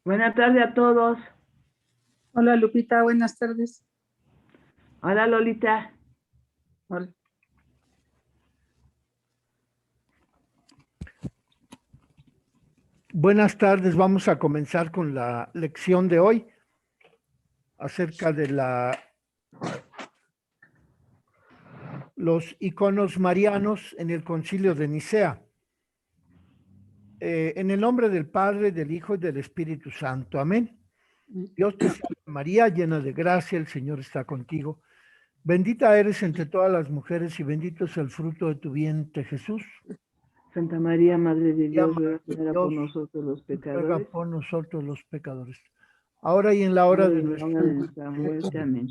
Buenas tardes a todos. Hola Lupita, buenas tardes. Hola Lolita. Hola. Buenas tardes, vamos a comenzar con la lección de hoy acerca de los iconos marianos en el Concilio de Nicea. En el nombre del Padre, del Hijo y del Espíritu Santo. Amén. Dios te salve María, llena de gracia, el Señor está contigo. Bendita eres entre todas las mujeres y bendito es el fruto de tu vientre, Jesús. Santa María, Madre de Dios, ruega por Dios, nosotros los ruega pecadores. por nosotros los pecadores, ahora y en la hora de nuestra muerte. Amén.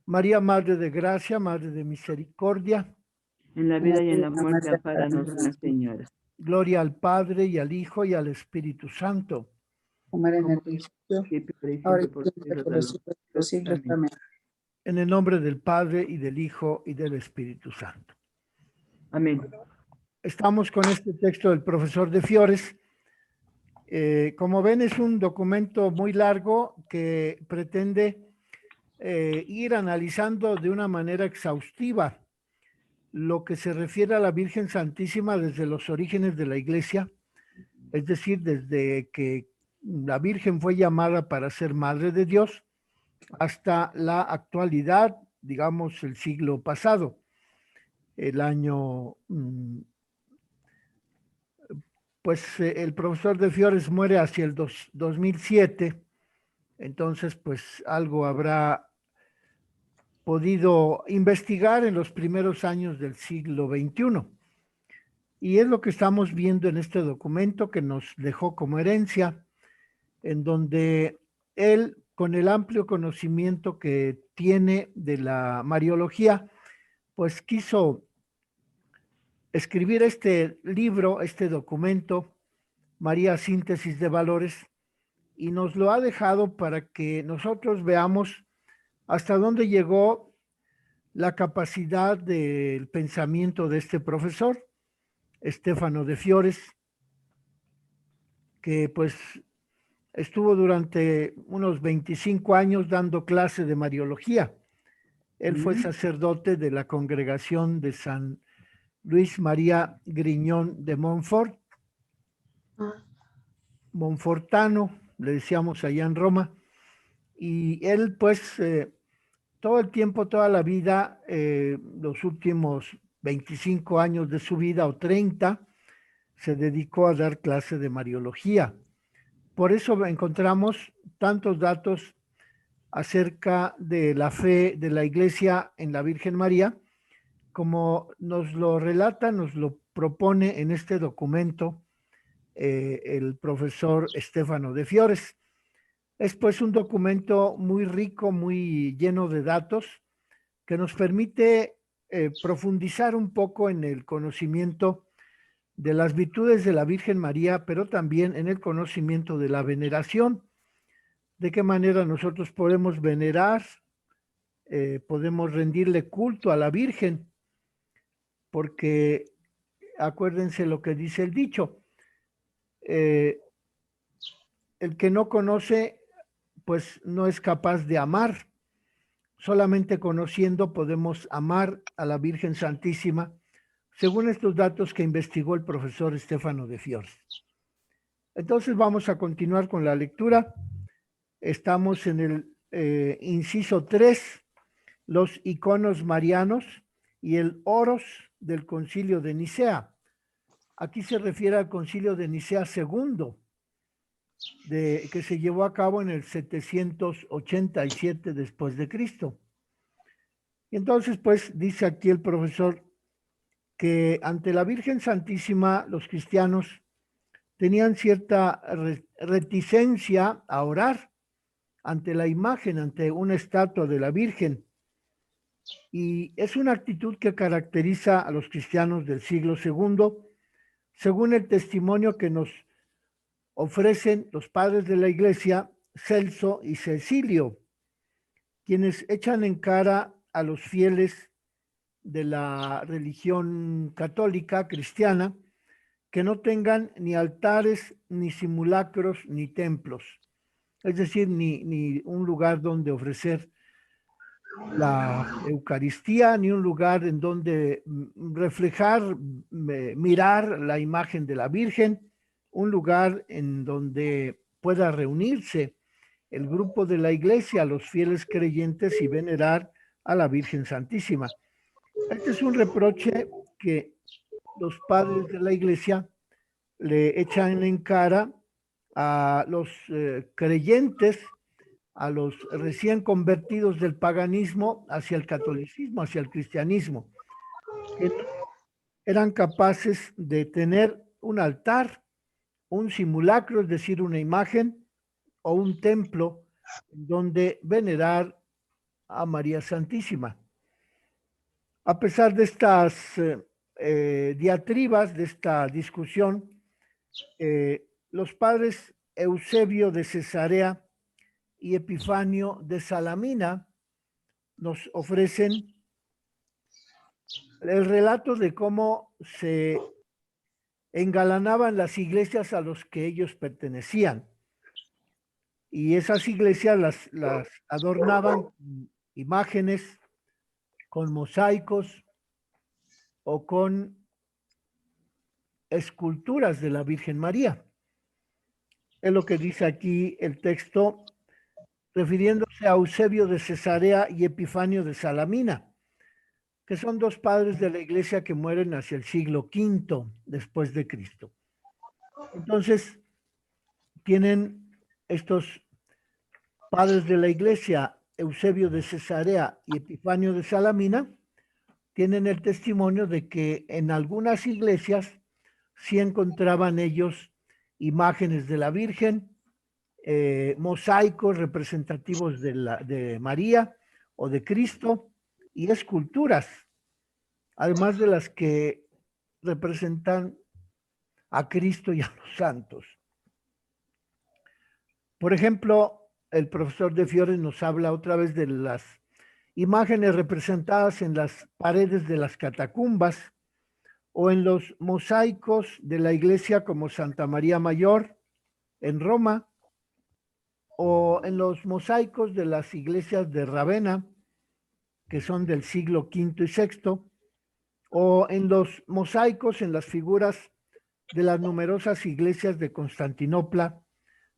María, Madre de gracia, Madre de misericordia. En la vida y en la muerte, ampáranos, Gran Señora. Gloria al Padre, y al Hijo, y al Espíritu Santo. Como era en el principio, ahora y siempre, por los siglos de los siglos. Amén. En el nombre del Padre, y del Hijo, y del Espíritu Santo. Amén. Estamos con este texto del profesor de Fiores. Como ven, es un documento muy largo que pretende ir analizando de una manera exhaustiva lo que se refiere a la Virgen Santísima desde los orígenes de la Iglesia, es decir, desde que la Virgen fue llamada para ser Madre de Dios hasta la actualidad, digamos, el siglo pasado, el año... Pues el profesor de Fiores muere hacia el 2007, entonces pues algo habrá podido investigar en los primeros años del siglo XXI. Y es lo que estamos viendo en este documento que nos dejó como herencia, en donde él, con el amplio conocimiento que tiene de la Mariología, pues quiso escribir este libro, este documento, María Síntesis de Valores, y nos lo ha dejado para que nosotros veamos hasta dónde llegó la capacidad del pensamiento de este profesor, Stefano de Fiores, que pues estuvo durante unos 25 años dando clase de Mariología. Él fue sacerdote de la congregación de San Luis María Griñón de Montfort, Monfortano, le decíamos allá en Roma, y él pues todo el tiempo, toda la vida, los últimos 25 años de su vida o 30, se dedicó a dar clase de Mariología. Por eso encontramos tantos datos acerca de la fe de la Iglesia en la Virgen María, como nos lo relata, nos lo propone en este documento el profesor Stefano de Fiores. Es pues un documento muy rico, muy lleno de datos, que nos permite profundizar un poco en el conocimiento de las virtudes de la Virgen María, pero también en el conocimiento de la veneración. De qué manera nosotros podemos venerar, podemos rendirle culto a la Virgen, porque acuérdense lo que dice el dicho, el que no conoce, pues no es capaz de amar. Solamente conociendo podemos amar a la Virgen Santísima, según estos datos que investigó el profesor Stefano de Fiores. Entonces vamos a continuar con la lectura. Estamos en el inciso 3, los iconos marianos y el oros del Concilio de Nicea. Aquí se refiere al Concilio de Nicea II, que se llevó a cabo en el 787 después de Cristo. Y entonces, pues, dice aquí el profesor que ante la Virgen Santísima los cristianos tenían cierta reticencia a orar ante la imagen, ante una estatua de la Virgen. Y es una actitud que caracteriza a los cristianos del siglo II, según el testimonio que nos ofrecen los padres de la Iglesia, Celso y Cecilio, quienes echan en cara a los fieles de la religión católica cristiana que no tengan ni altares, ni simulacros, ni templos. Es decir, ni un lugar donde ofrecer la Eucaristía, ni un lugar en donde reflejar, mirar la imagen de la Virgen, un lugar en donde pueda reunirse el grupo de la iglesia, los fieles creyentes y venerar a la Virgen Santísima. Este es un reproche que los padres de la iglesia le echan en cara a los creyentes, a los recién convertidos del paganismo hacia el catolicismo, hacia el cristianismo, que no eran capaces de tener un altar, un simulacro, es decir, una imagen o un templo donde venerar a María Santísima. A pesar de estas diatribas, de esta discusión, los padres Eusebio de Cesarea y Epifanio de Salamina nos ofrecen el relato de cómo se engalanaban las iglesias a los que ellos pertenecían. Y esas iglesias las adornaban con imágenes, con mosaicos o con esculturas de la Virgen María. Es lo que dice aquí el texto, refiriéndose a Eusebio de Cesarea y Epifanio de Salamina, que son dos padres de la iglesia que mueren hacia el siglo V después de Cristo. Entonces, tienen estos padres de la iglesia, Eusebio de Cesarea y Epifanio de Salamina, tienen el testimonio de que en algunas iglesias sí encontraban ellos imágenes de la Virgen, mosaicos representativos de María o de Cristo y esculturas, además de las que representan a Cristo y a los santos. Por ejemplo, el profesor de Fiores nos habla otra vez de las imágenes representadas en las paredes de las catacumbas o en los mosaicos de la iglesia como Santa María Mayor en Roma, o en los mosaicos de las iglesias de Ravenna, que son del siglo V y VI, o en los mosaicos en las figuras de las numerosas iglesias de Constantinopla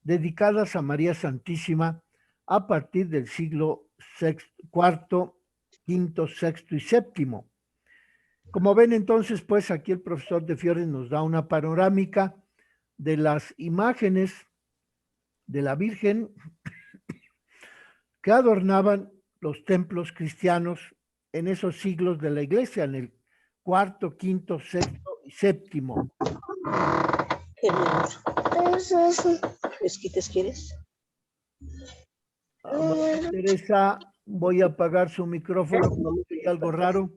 dedicadas a María Santísima a partir del siglo IV, V, VI y VII. Como ven entonces, pues aquí el profesor de Fiores nos da una panorámica de las imágenes de la Virgen que adornaban los templos cristianos en esos siglos de la iglesia, en el IV, V, VI y VII. ¿Qué, mi amor? ¿Esquites quieres? Teresa, voy a apagar su micrófono porque hay algo raro.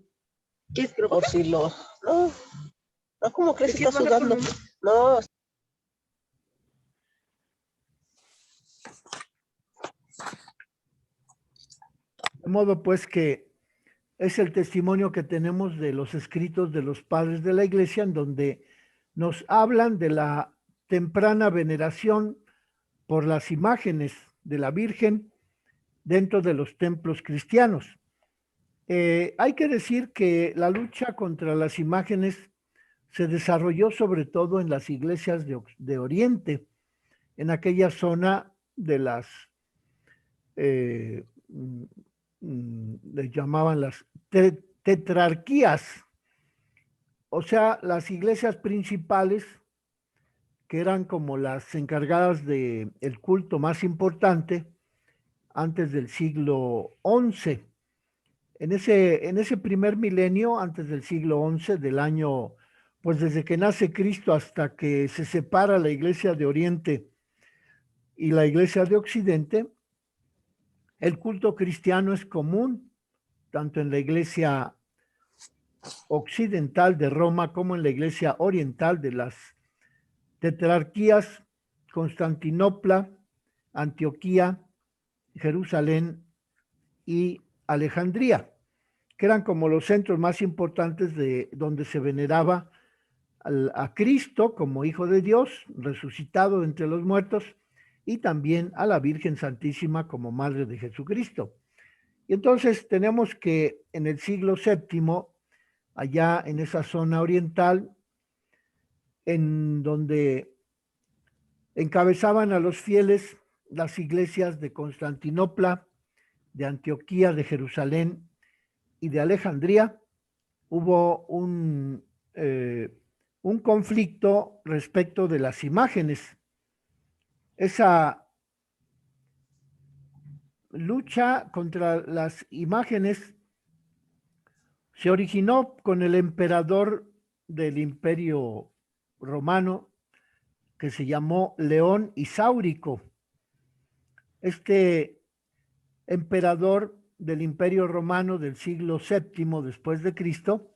¿Qué? Por si lo... No, no, ¿cómo crees que está sudando? No. De modo pues que es el testimonio que tenemos de los escritos de los padres de la iglesia, en donde nos hablan de la temprana veneración por las imágenes de la Virgen dentro de los templos cristianos. Hay que decir que la lucha contra las imágenes se desarrolló sobre todo en las iglesias de Oriente, en aquella zona de las, les llamaban las tetrarquías, o sea, las iglesias principales que eran como las encargadas del culto más importante antes del siglo XI. En ese primer milenio, antes del siglo XI, del año, pues desde que nace Cristo hasta que se separa la iglesia de Oriente y la iglesia de Occidente, el culto cristiano es común, tanto en la iglesia occidental de Roma como en la iglesia oriental de las tetrarquías, Constantinopla, Antioquía, Jerusalén y Alejandría. que eran como los centros más importantes de donde se veneraba a Cristo como Hijo de Dios, resucitado entre los muertos, y también a la Virgen Santísima como Madre de Jesucristo. Y entonces tenemos que en el siglo VII, allá en esa zona oriental, en donde encabezaban a los fieles las iglesias de Constantinopla, de Antioquía, de Jerusalén y de Alejandría, hubo un conflicto respecto de las imágenes. Esa lucha contra las imágenes se originó con el emperador del Imperio Romano, que se llamó León Isáurico. Este emperador del Imperio Romano del siglo VII después de Cristo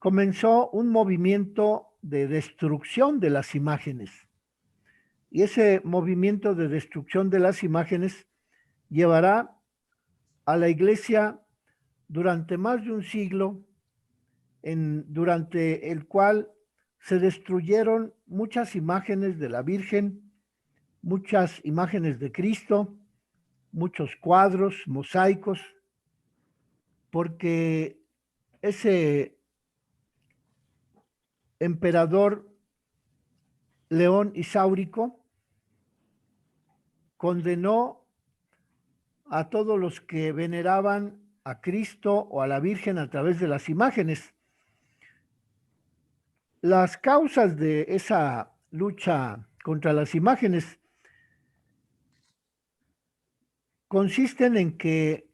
comenzó un movimiento de destrucción de las imágenes. Y ese movimiento de destrucción de las imágenes llevará a la Iglesia durante más de un siglo, durante el cual se destruyeron muchas imágenes de la Virgen, muchas imágenes de Cristo, muchos cuadros, mosaicos, porque ese emperador León Isáurico condenó a todos los que veneraban a Cristo o a la Virgen a través de las imágenes. Las causas de esa lucha contra las imágenes consisten en que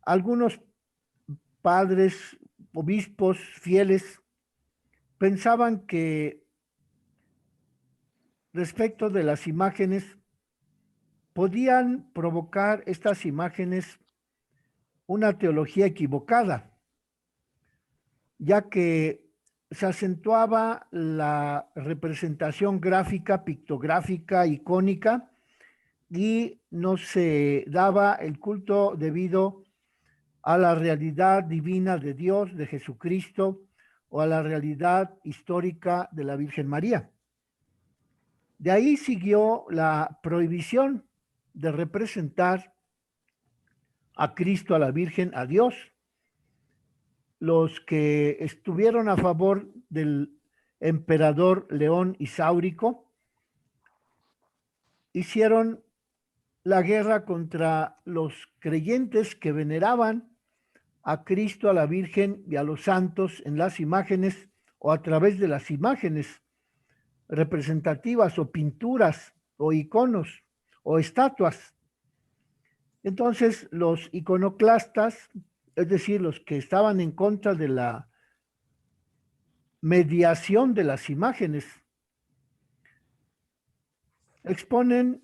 algunos padres, obispos, fieles, pensaban que respecto de las imágenes podían provocar estas imágenes una teología equivocada, ya que se acentuaba la representación gráfica, pictográfica, icónica, y no se daba el culto debido a la realidad divina de Dios, de Jesucristo, o a la realidad histórica de la Virgen María. De ahí siguió la prohibición de representar a Cristo, a la Virgen, a Dios. Los que estuvieron a favor del emperador León Isáurico hicieron la guerra contra los creyentes que veneraban a Cristo, a la Virgen y a los santos en las imágenes o a través de las imágenes representativas o pinturas o iconos o estatuas. Entonces los iconoclastas, es decir, los que estaban en contra de la mediación de las imágenes, exponen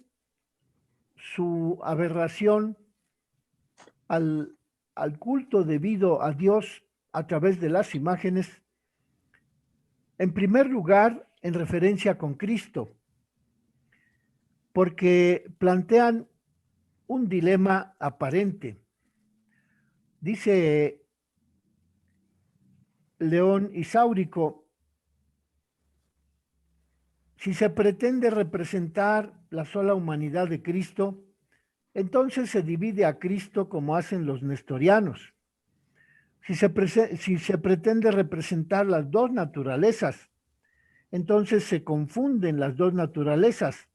su aberración al culto debido a Dios a través de las imágenes, en primer lugar en referencia con Cristo, porque plantean un dilema aparente. Dice León Isáurico, si se pretende representar la sola humanidad de Cristo, entonces se divide a Cristo como hacen los nestorianos. Si se pretende representar las dos naturalezas, entonces se confunden las dos naturalezas,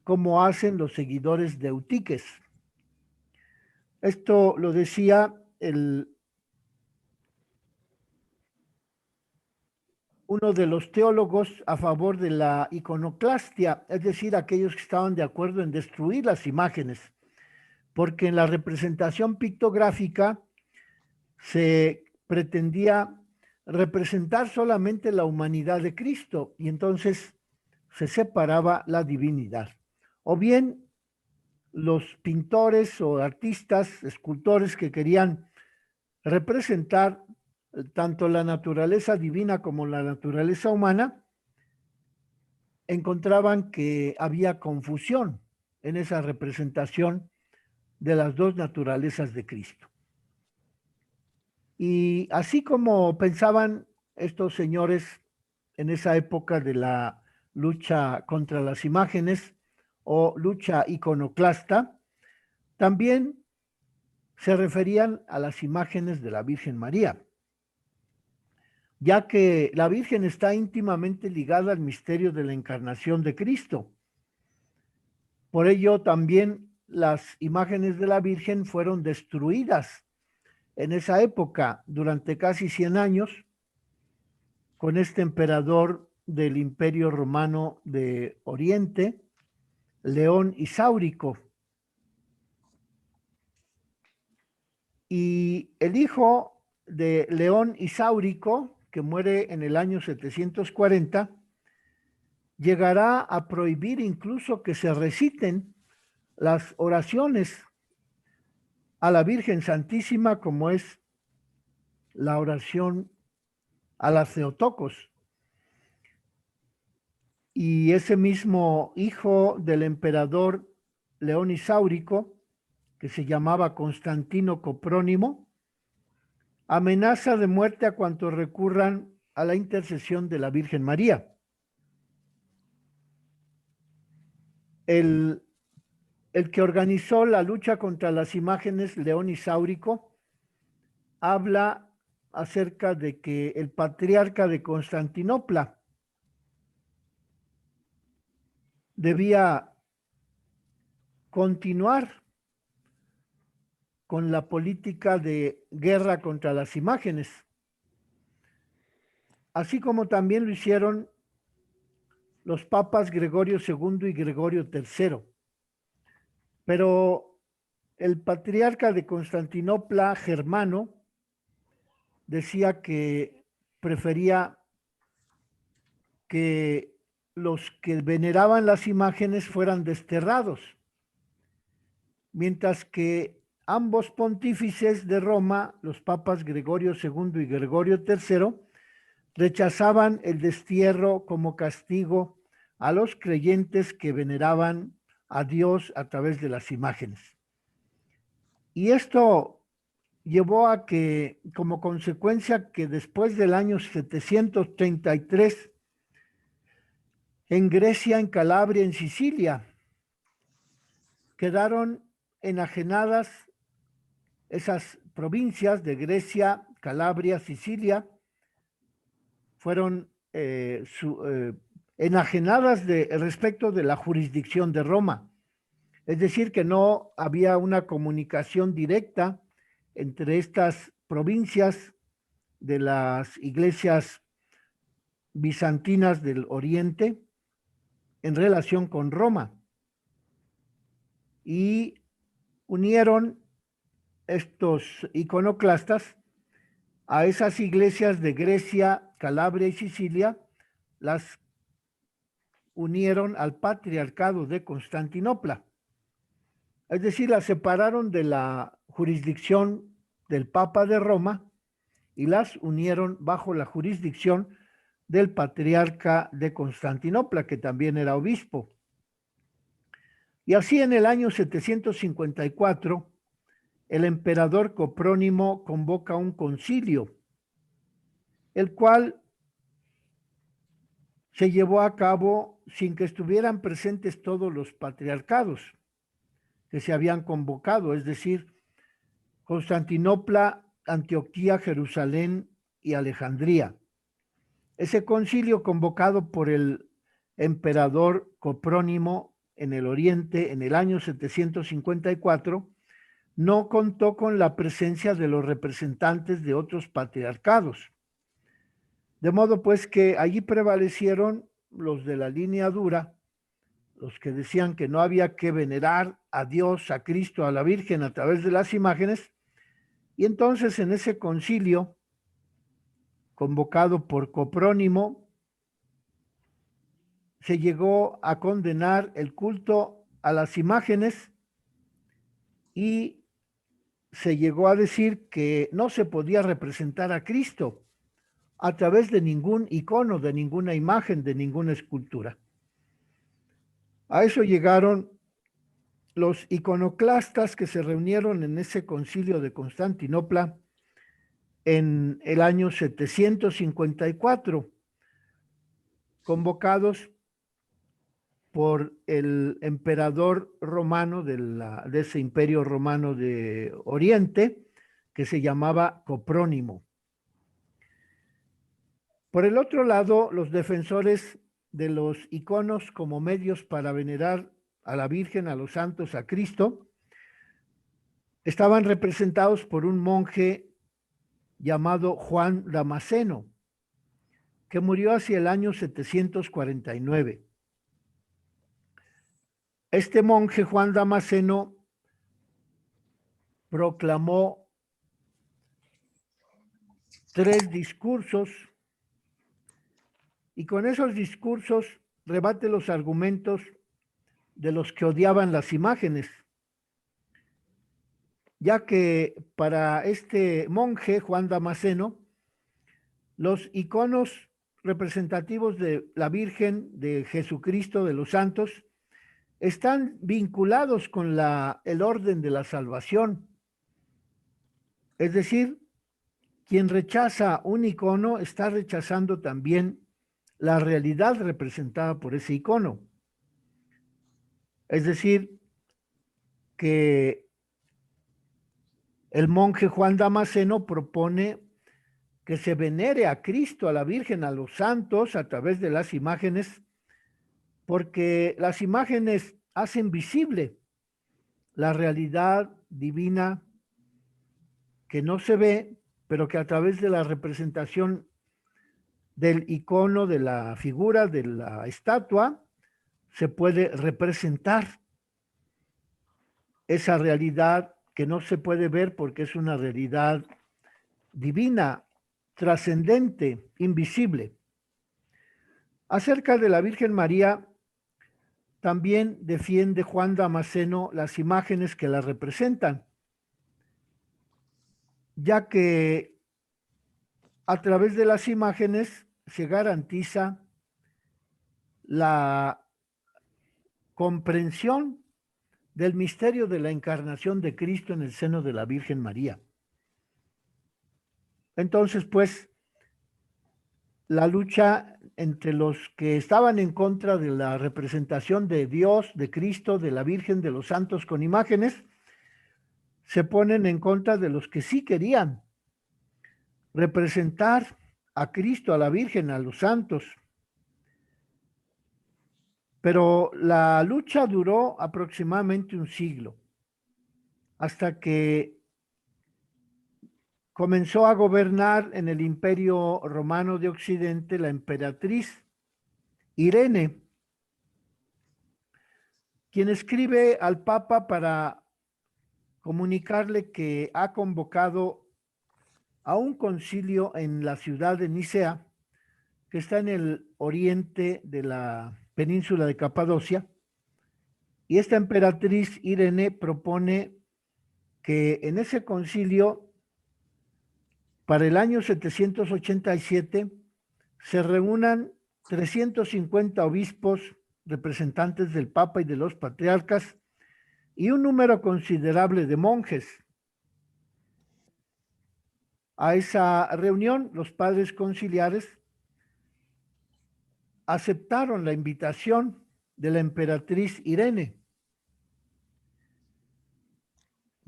como hacen los seguidores de Eutíques. Esto lo decía uno de los teólogos a favor de la iconoclastia, es decir, aquellos que estaban de acuerdo en destruir las imágenes, porque en la representación pictográfica se pretendía representar solamente la humanidad de Cristo y entonces se separaba la divinidad. O bien los pintores o artistas, escultores que querían representar tanto la naturaleza divina como la naturaleza humana, encontraban que había confusión en esa representación de las dos naturalezas de Cristo. Y así como pensaban estos señores en esa época de la lucha contra las imágenes o lucha iconoclasta, también se referían a las imágenes de la Virgen María, ya que la Virgen está íntimamente ligada al misterio de la encarnación de Cristo. Por ello, también las imágenes de la Virgen fueron destruidas en esa época, durante casi 100 años, con este emperador del Imperio Romano de Oriente, León Isáurico. Y el hijo de León Isáurico, que muere en el año 740, llegará a prohibir incluso que se reciten las oraciones a la Virgen Santísima, como es la oración a las Theotokos. Y ese mismo hijo del emperador León Isáurico, que se llamaba Constantino Coprónimo, amenaza de muerte a cuantos recurran a la intercesión de la Virgen María. El que organizó la lucha contra las imágenes, León Isáurico, habla acerca de que el patriarca de Constantinopla debía continuar con la política de guerra contra las imágenes, así como también lo hicieron los papas Gregorio II y Gregorio III. Pero el patriarca de Constantinopla, Germano, decía que prefería que los que veneraban las imágenes fueran desterrados, mientras que ambos pontífices de Roma, los papas Gregorio II y Gregorio III, rechazaban el destierro como castigo a los creyentes que veneraban a Dios a través de las imágenes. Y esto llevó a que, como consecuencia, que después del año 733, en Grecia, en Calabria, en Sicilia, quedaron enajenadas esas provincias de Grecia, Calabria, Sicilia, fueron enajenadas respecto de la jurisdicción de Roma. Es decir, que no había una comunicación directa entre estas provincias de las iglesias bizantinas del Oriente en relación con Roma. Y unieron estos iconoclastas a esas iglesias de Grecia, Calabria y Sicilia, las unieron al patriarcado de Constantinopla. Es decir, las separaron de la jurisdicción del Papa de Roma y las unieron bajo la jurisdicción del patriarca de Constantinopla, que también era obispo. Y así en el año 754, el emperador Coprónimo convoca un concilio, el cual se llevó a cabo sin que estuvieran presentes todos los patriarcados que se habían convocado, es decir, Constantinopla, Antioquía, Jerusalén y Alejandría. Ese concilio, convocado por el emperador Coprónimo en el Oriente en el año 754, no contó con la presencia de los representantes de otros patriarcados. De modo pues que allí prevalecieron los de la línea dura, los que decían que no había que venerar a Dios, a Cristo, a la Virgen a través de las imágenes. Y entonces en ese concilio, convocado por Coprónimo, se llegó a condenar el culto a las imágenes y se llegó a decir que no se podía representar a Cristo a través de ningún icono, de ninguna imagen, de ninguna escultura. A eso llegaron los iconoclastas que se reunieron en ese concilio de Constantinopla en el año 754, convocados por el emperador romano de ese imperio romano de Oriente, que se llamaba Coprónimo. Por el otro lado, los defensores de los iconos como medios para venerar a la Virgen, a los santos, a Cristo, estaban representados por un monje llamado Juan Damasceno, que murió hacia el año 749. Este monje Juan Damasceno proclamó 3 discursos y con esos discursos rebate los argumentos de los que odiaban las imágenes, ya que para este monje Juan Damasceno, los iconos representativos de la Virgen, de Jesucristo, de los santos, están vinculados con el orden de la salvación. Es decir, quien rechaza un icono está rechazando también la realidad representada por ese icono. Es decir, que el monje Juan Damasceno propone que se venere a Cristo, a la Virgen, a los santos a través de las imágenes, porque las imágenes hacen visible la realidad divina que no se ve, pero que a través de la representación del icono, de la figura, de la estatua, se puede representar esa realidad que no se puede ver porque es una realidad divina, trascendente, invisible. Acerca de la Virgen María, también defiende Juan Damasceno las imágenes que la representan, ya que a través de las imágenes se garantiza la comprensión del misterio de la encarnación de Cristo en el seno de la Virgen María. Entonces, pues, la lucha entre los que estaban en contra de la representación de Dios, de Cristo, de la Virgen, de los santos con imágenes, se ponen en contra de los que sí querían representar a Cristo, a la Virgen, a los santos. Pero la lucha duró aproximadamente un siglo, hasta que comenzó a gobernar en el Imperio Romano de Occidente la emperatriz Irene, quien escribe al Papa para comunicarle que ha convocado a un concilio en la ciudad de Nicea, que está en el oriente de la península de Capadocia, y esta emperatriz Irene propone que en ese concilio, para el año 787, se reúnan 350 obispos, representantes del Papa y de los patriarcas, y un número considerable de monjes. A esa reunión, los padres conciliares aceptaron la invitación de la emperatriz Irene,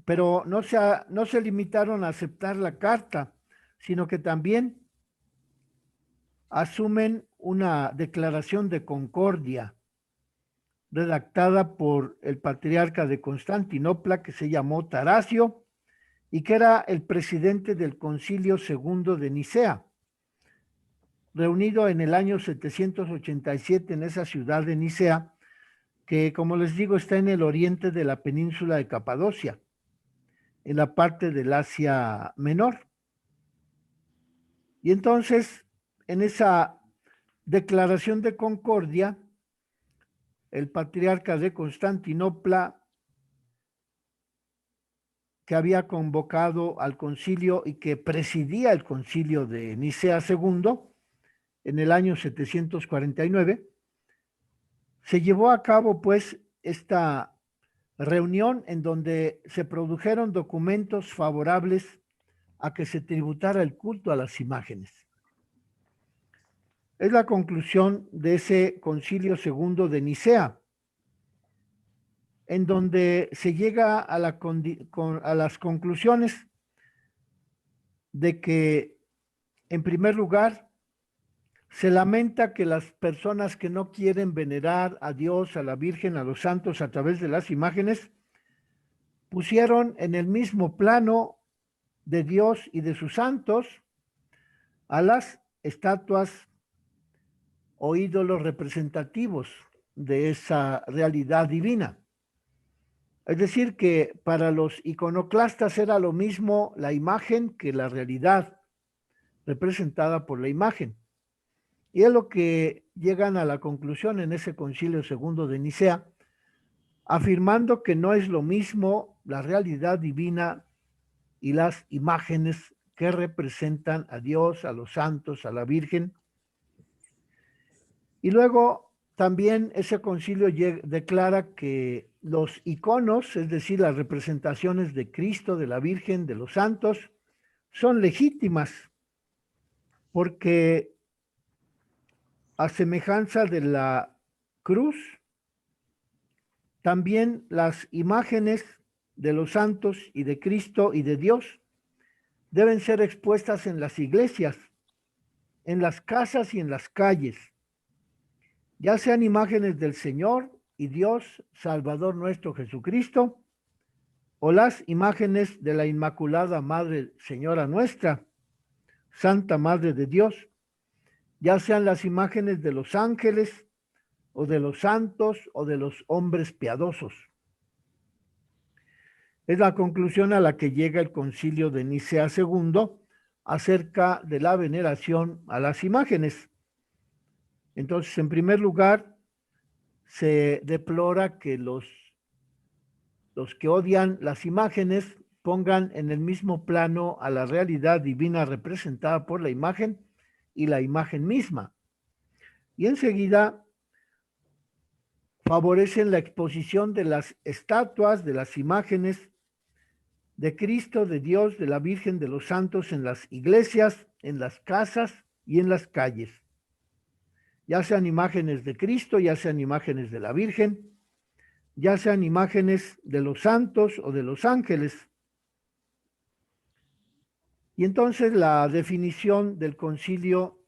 pero no se limitaron a aceptar la carta, sino que también asumen una declaración de concordia redactada por el patriarca de Constantinopla, que se llamó Tarasio, y que era el presidente del Concilio II de Nicea, reunido en el año 787 en esa ciudad de Nicea, que, como les digo, está en el oriente de la península de Capadocia, en la parte del Asia Menor. Y entonces, en esa declaración de concordia, el patriarca de Constantinopla, que había convocado al concilio y que presidía el concilio de Nicea II en el año 749, se llevó a cabo pues esta reunión en donde se produjeron documentos favorables a que se tributara el culto a las imágenes. Es la conclusión de ese Concilio Segundo de Nicea, en donde se llega a las conclusiones de que, en primer lugar, se lamenta que las personas que no quieren venerar a Dios, a la Virgen, a los santos a través de las imágenes, pusieron en el mismo plano de Dios y de sus santos a las estatuas o ídolos representativos de esa realidad divina. Es decir, que para los iconoclastas era lo mismo la imagen que la realidad representada por la imagen. Y es lo que llegan a la conclusión en ese Concilio Segundo de Nicea, afirmando que no es lo mismo la realidad divina y las imágenes que representan a Dios, a los santos, a la Virgen. Y luego también ese concilio declara que los iconos, es decir, las representaciones de Cristo, de la Virgen, de los santos, son legítimas, porque a semejanza de la cruz, también las imágenes de los santos y de Cristo y de Dios deben ser expuestas en las iglesias, en las casas y en las calles, ya sean imágenes del Señor y Dios, Salvador nuestro Jesucristo, o las imágenes de la Inmaculada Madre Señora nuestra, Santa Madre de Dios, ya sean las imágenes de los ángeles, o de los santos, o de los hombres piadosos. Es la conclusión a la que llega el Concilio de Nicea II acerca de la veneración a las imágenes. Entonces, en primer lugar, se deplora que los que odian las imágenes pongan en el mismo plano a la realidad divina representada por la imagen y la imagen misma. Y enseguida favorecen la exposición de las estatuas, de las imágenes de Cristo, de Dios, de la Virgen, de los santos en las iglesias, en las casas y en las calles. Ya sean imágenes de Cristo, ya sean imágenes de la Virgen, ya sean imágenes de los santos o de los ángeles. Y entonces la definición del Concilio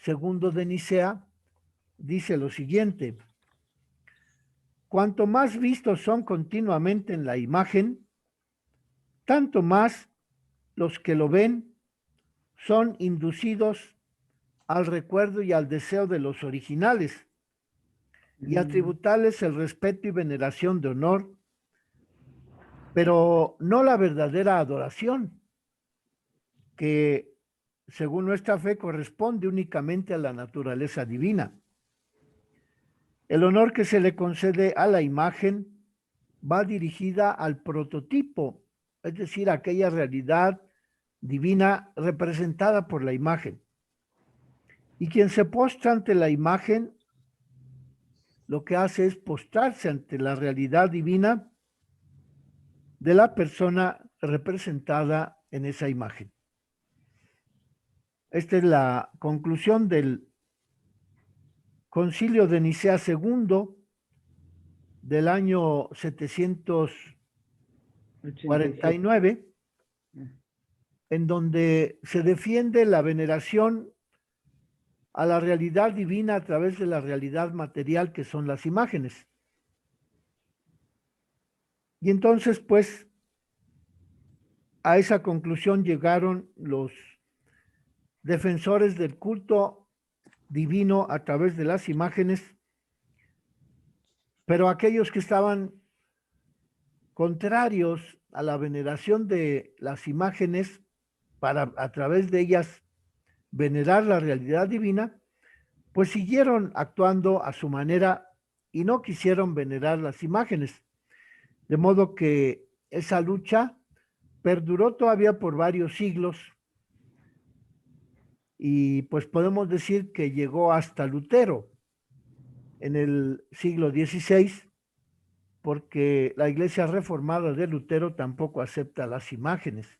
Segundo de Nicea dice lo siguiente: cuanto más vistos son continuamente en la imagen, tanto más los que lo ven son inducidos al recuerdo y al deseo de los originales, y a tributarles el respeto y veneración de honor, pero no la verdadera adoración, que según nuestra fe corresponde únicamente a la naturaleza divina. El honor que se le concede a la imagen va dirigida al prototipo, es decir, a aquella realidad divina representada por la imagen. Y quien se postra ante la imagen, lo que hace es postrarse ante la realidad divina de la persona representada en esa imagen. Esta es la conclusión del Concilio de Nicea II del año 749, en donde se defiende la veneración a la realidad divina a través de la realidad material que son las imágenes. Y entonces, pues, a esa conclusión llegaron los defensores del culto divino a través de las imágenes, pero aquellos que estaban contrarios a la veneración de las imágenes para a través de ellas venerar la realidad divina, pues siguieron actuando a su manera y no quisieron venerar las imágenes. De modo que esa lucha perduró todavía por varios siglos y pues podemos decir que llegó hasta Lutero en el siglo XVI, porque la Iglesia Reformada de Lutero tampoco acepta las imágenes.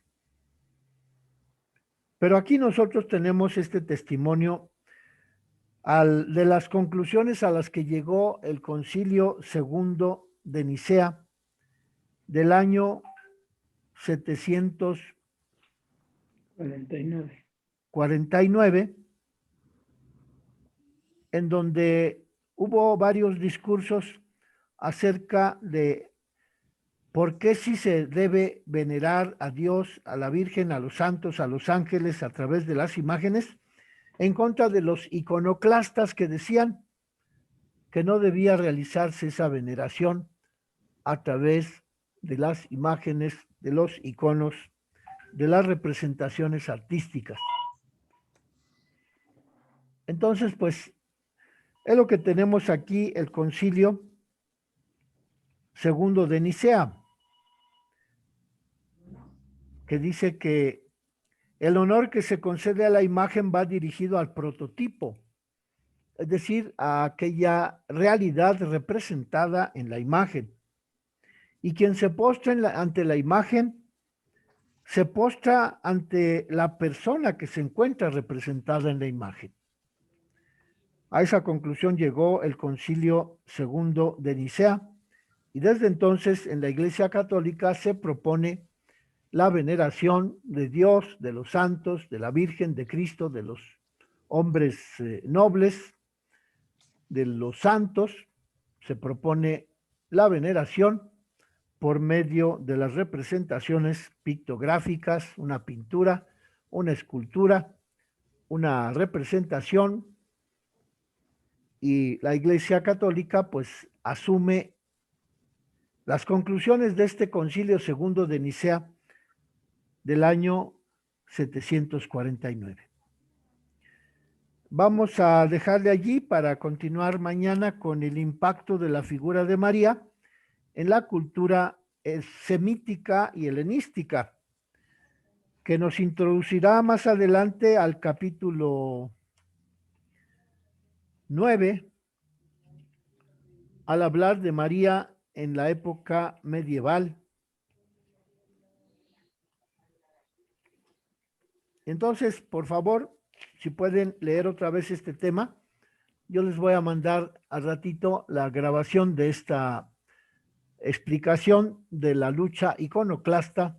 Pero aquí nosotros tenemos este testimonio de las conclusiones a las que llegó el Concilio Segundo de Nicea del año 749, en donde hubo varios discursos acerca de por qué sí se debe venerar a Dios, a la Virgen, a los santos, a los ángeles a través de las imágenes, en contra de los iconoclastas que decían que no debía realizarse esa veneración a través de las imágenes, de los iconos, de las representaciones artísticas. Entonces, pues, es lo que tenemos aquí, el Concilio Segundo de Nicea, que dice que el honor que se concede a la imagen va dirigido al prototipo, es decir, a aquella realidad representada en la imagen. Y quien se postra ante la imagen, se postra ante la persona que se encuentra representada en la imagen. A esa conclusión llegó el Concilio Segundo de Nicea, y desde entonces en la Iglesia Católica se propone la veneración de Dios, de los santos, de la Virgen, de Cristo, de los hombres nobles, de los santos. Se propone la veneración por medio de las representaciones pictográficas, una pintura, una escultura, una representación, y la Iglesia Católica pues asume las conclusiones de este Concilio Segundo de Nicea del año 749. Vamos a dejarle allí para continuar mañana con el impacto de la figura de María en la cultura semítica y helenística, que nos introducirá más adelante al capítulo 9, al hablar de María en la época medieval. Entonces, por favor, si pueden leer otra vez este tema, yo les voy a mandar al ratito la grabación de esta explicación de la lucha iconoclasta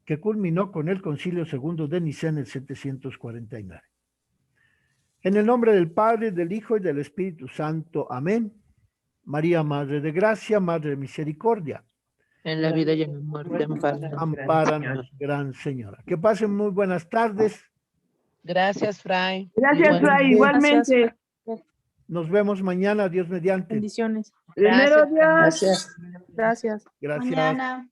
que culminó con el Concilio Segundo de Nicea en el 749. En el nombre del Padre, del Hijo y del Espíritu Santo. Amén. María, Madre de Gracia, Madre de Misericordia, En la vida y en la muerte, ampáranos, Gran Señora. Que pasen muy buenas tardes. Gracias, Fray. Gracias, Fray, igualmente. Nos vemos mañana, Dios mediante. Bendiciones. Primero Dios. Gracias. Gracias. Gracias. Mañana.